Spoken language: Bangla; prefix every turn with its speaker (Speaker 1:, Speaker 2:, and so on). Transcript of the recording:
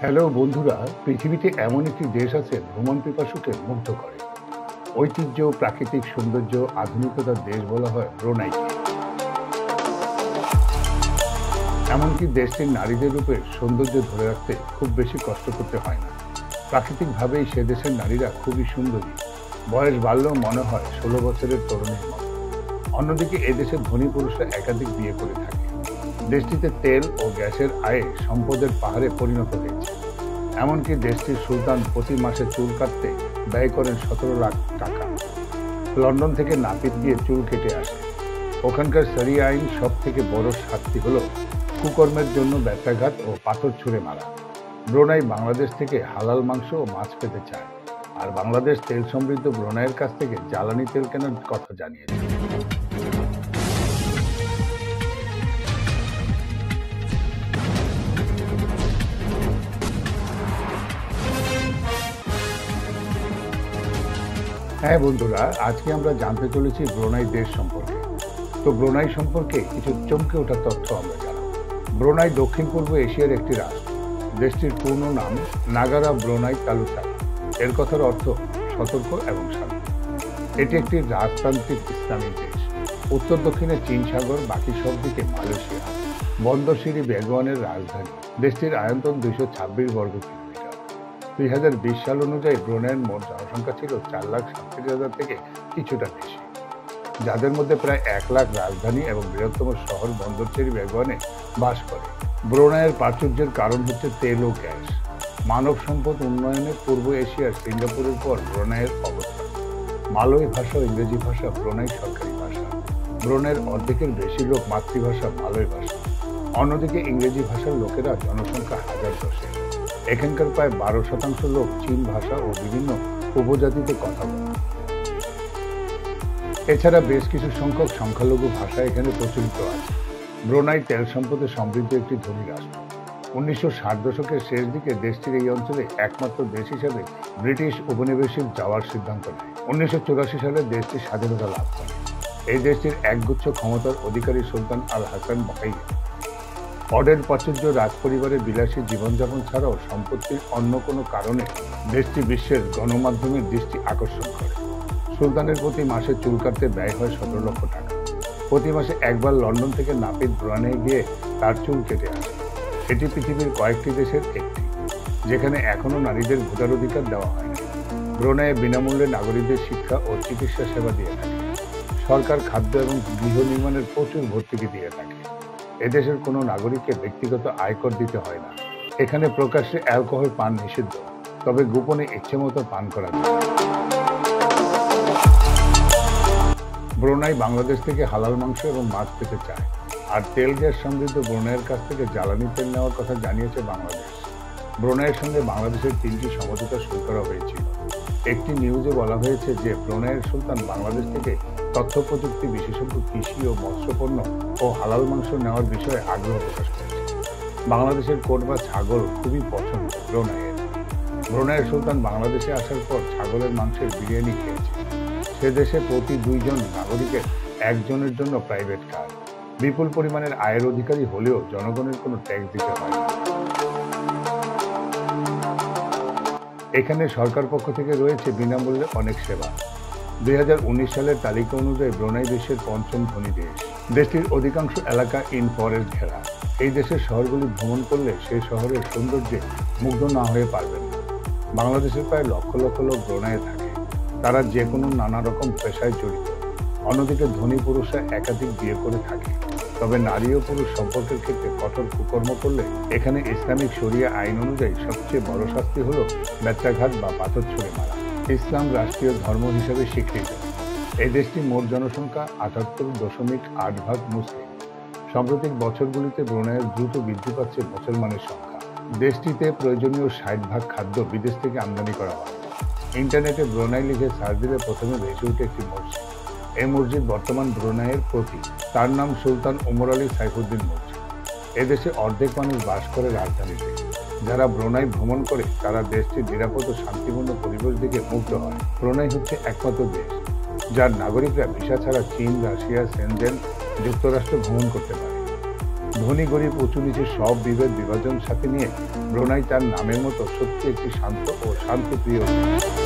Speaker 1: হ্যালো বন্ধুরা, পৃথিবীতে এমন একটি দেশ আছে ভ্রমণ পিপাসুকে মুগ্ধ করে। ঐতিহ্য, প্রাকৃতিক সৌন্দর্য, আধুনিকতার দেশ বলা হয় ব্রুনাইকে। এমনকি দেশটির নারীদের রূপের সৌন্দর্য ধরে রাখতে খুব বেশি কষ্ট করতে হয় না। প্রাকৃতিকভাবেই সে দেশের নারীরা খুবই সুন্দরী। বয়স বাড়লেও মনে হয় 16 বছরের তরুণীর মতো। অন্যদিকে এদেশের ধনী পুরুষরা একাধিক বিয়ে করে থাকে। দেশটিতে তেল ও গ্যাসের আয়ে সম্পদের পাহাড়ে পরিণত হয়েছে। এমনকি দেশটির সুলতান প্রতি মাসে চুল কাটতে ব্যয় করেন 17 লাখ টাকা। লন্ডন থেকে নাপিত দিয়ে চুল কেটে আসে। ওখানকার শরিয়া আইন সব থেকে বড় শাস্তি হলো কুকর্মের জন্য ব্যথাঘাত ও পাথর ছুঁড়ে মারা। ব্রুনাই বাংলাদেশ থেকে হালাল মাংস ও মাছ পেতে চায়, আর বাংলাদেশ তেল সমৃদ্ধ ব্রুনাইয়ের কাছ থেকে জ্বালানি তেল কেনার কথা জানিয়েছে। হ্যাঁ বন্ধুরা, আজকে আমরা জানতে চলেছি ব্রুনাই দেশ সম্পর্কে। তো ব্রুনাই সম্পর্কে কিছু চমকে ওঠা তথ্য আমরা জানাব। ব্রুনাই দক্ষিণ পূর্ব এশিয়ার একটি রাষ্ট্র। দেশটির পূর্ণ নাম নাগারা ব্রুনাই তালুকাত। এর কথার অর্থ সতর্ক এবং শান্ত। এটি একটি রাজতান্ত্রিক ইসলামিক দেশ। উত্তর দক্ষিণে চীন সাগর, বাকি সব দিকে মালয়েশিয়া। বন্দর সিটি বেগুয়ানের রাজধানী। দেশটির আয়তন 226 বর্গ কিলোমিটার। 2020 সাল অনুযায়ী ব্রুনাইয়ের মোট জনসংখ্যা ছিল 4,37,000 থেকে কিছুটা বেশি, যাদের মধ্যে প্রায় 1 লাখ রাজধানী এবং বৃহত্তম শহর বন্দর সিটি বেগুয়ানে বাস করে। ব্রুনাইয়ের প্রাচুর্যের কারণ হচ্ছে তেল ও গ্যাস। মানব সম্পদ উন্নয়নে পূর্ব এশিয়ার সিঙ্গাপুরের পর ব্রুনাইয়ের অবস্থান। মালয় ভাষা ও ইংরেজি ভাষা ব্রুনাই সরকারি ভাষা। ব্রুনাইয়ের অর্ধেকের বেশি লোক মাতৃভাষা মালয় ভাষা। অন্যদিকে ইংরেজি ভাষার লোকেরা জনসংখ্যা 1010-এ। এখানকার প্রায় 12% লোক চীন ভাষা ও বিভিন্ন উপজাতিতে কথা বলে। এছাড়া বেশ কিছু সংখ্যক সংখ্যালঘু ভাষা এখানে প্রচলিত আছে। ব্রুনাই তেল সম্পদে সমৃদ্ধ একটি ধনী রাষ্ট্র। 1960 দশকের শেষ দিকে দেশটির এই অঞ্চলে একমাত্র দেশ হিসেবে ব্রিটিশ উপনিবেশিক যাওয়ার সিদ্ধান্ত নেয়। 1984 সালে দেশটি স্বাধীনতা লাভ করে। এই দেশটির একগুচ্ছ ক্ষমতার অধিকারী সুলতান আল হাসান বাকাই। অডের প্রাচুর্য, রাজপরিবারের বিলাসী জীবনযাপন ছাড়াও সম্পত্তির অন্য কোনো কারণে দেশটি বিশ্বের গণমাধ্যমের দৃষ্টি আকর্ষণ করে। সুলতানের প্রতি মাসে চুল কাটতে ব্যয় হয় 17 লক্ষ টাকা। প্রতি মাসে একবার লন্ডন থেকে নাপিত ব্রুনাই গিয়ে তার চুল কেটে আসে। এটি পৃথিবীর কয়েকটি দেশের একটি, যেখানে এখনও নারীদের ভোটার অধিকার দেওয়া হয়নি। ব্রুনাইয়ে বিনামূল্যে নাগরিকদের শিক্ষা ও চিকিৎসা সেবা দিয়ে থাকে। সরকার খাদ্য এবং গৃহ নির্মাণের প্রচুর ভর্তুকি দিয়ে থাকে। এদেশের কোনো নাগরিককে ব্যক্তিগত আয়কর দিতে হয় না। এখানে প্রকাশ্যে অ্যালকোহল পান নিষিদ্ধ, তবে গোপনে ইচ্ছেমতো পান করা যায়। ব্রুনাই বাংলাদেশ থেকে হালাল মাংস এবং মাছ পেতে চায়, আর তেল গ্যাস সমৃদ্ধ ব্রুনাইয়ের কাছ থেকে জ্বালানি তেল নেওয়ার কথা জানিয়েছে বাংলাদেশ। ব্রুনাইয়ের সঙ্গে বাংলাদেশের 3টি সমঝোতা সই করা হয়েছিল। একটি নিউজে বলা হয়েছে যে ব্রুনাইয়ের সুলতান বাংলাদেশ থেকে তথ্য প্রযুক্তি বিশেষজ্ঞ, কৃষি ও মৎস্যপণ্য ও হালাল মাংস নেওয়ার বিষয়ে আগ্রহ প্রকাশ করেছে। বাংলাদেশের কোট বা ছাগল খুবই পছন্দ ব্রুনাইয়ের। ব্রুনাইয়ের সুলতান বাংলাদেশে আসার পর ছাগলের মাংসের বিরিয়ানি খেয়েছে। সে দেশে প্রতি 2 জন নাগরিকের একজনের জন্য প্রাইভেট কার। বিপুল পরিমাণের আয়ের অধিকারী হলেও জনগণের কোনো ট্যাক্স দিতে হয় না। এখানে সরকার পক্ষ থেকে রয়েছে বিনামূল্যে অনেক সেবা। 2019 সালের তালিকা অনুযায়ী ব্রুনাই বিশ্বের 5ম ধনী দেশ। দেশটির অধিকাংশ এলাকা ইন ফরেস্ট ঘেরা। এই দেশের শহরগুলি ভ্রমণ করলে সেই শহরের সৌন্দর্যে মুগ্ধ না হয়ে পারবেন না। বাংলাদেশের প্রায় লক্ষ লক্ষ লোক ব্রুনাইয়ে থাকে। তারা যে কোনো নানা রকম পেশায় জড়িত। অন্যদিকে ধনী পুরুষরা একাধিক বিয়ে করে থাকে। তবে নারী ও পুরুষ সম্পর্কের ক্ষেত্রে কঠোর কুকর্ম করলে এখানে ইসলামিক শরিয়া আইন অনুযায়ী সবচেয়ে বড় শাস্তি হল ব্যথাঘাত বা পাথর ছুঁড়ে মারা। ইসলাম রাষ্ট্রীয় ধর্ম হিসেবে স্বীকৃত। এই দেশটির মোট জনসংখ্যা 78.8 মুসলিম। সাম্প্রতিক বছরগুলিতে ব্রুনাইয়ের দ্রুত বৃদ্ধি পাচ্ছে মুসলমানের সংখ্যা। দেশটিতে প্রয়োজনীয় 60% খাদ্য বিদেশ থেকে আমদানি করা হয়। ইন্টারনেটে ব্রুনাই লিখে সার্চ দিলে প্রথমে ভেসে ওঠে একটি মসজিদ। এই মসজিদ বর্তমান ব্রুনাইয়ের প্রতীক। তার নাম সুলতান ওমর আলী সাইফুদ্দিন মসজিদ। এদেশে অর্ধেক মানুষ বাস করে রাজধানীতে। যারা ব্রুনাই ভ্রমণ করে তারা দেশটির নিরাপদ ও শান্তিপূর্ণ পরিবেশ দেখে মুগ্ধ হয়। ব্রুনাই হচ্ছে একমাত্র দেশ যার নাগরিকরা ভিসা ছাড়া চীন, রাশিয়া, সেনজেন, যুক্তরাষ্ট্র ভ্রমণ করতে পারে। ধনী গরিব, উঁচু নিচু সব বিভেদ বিভাজন সাথে নিয়ে ব্রুনাই তার নামের মতো সত্যি একটি শান্ত ও শান্তিপ্রিয় দেশ।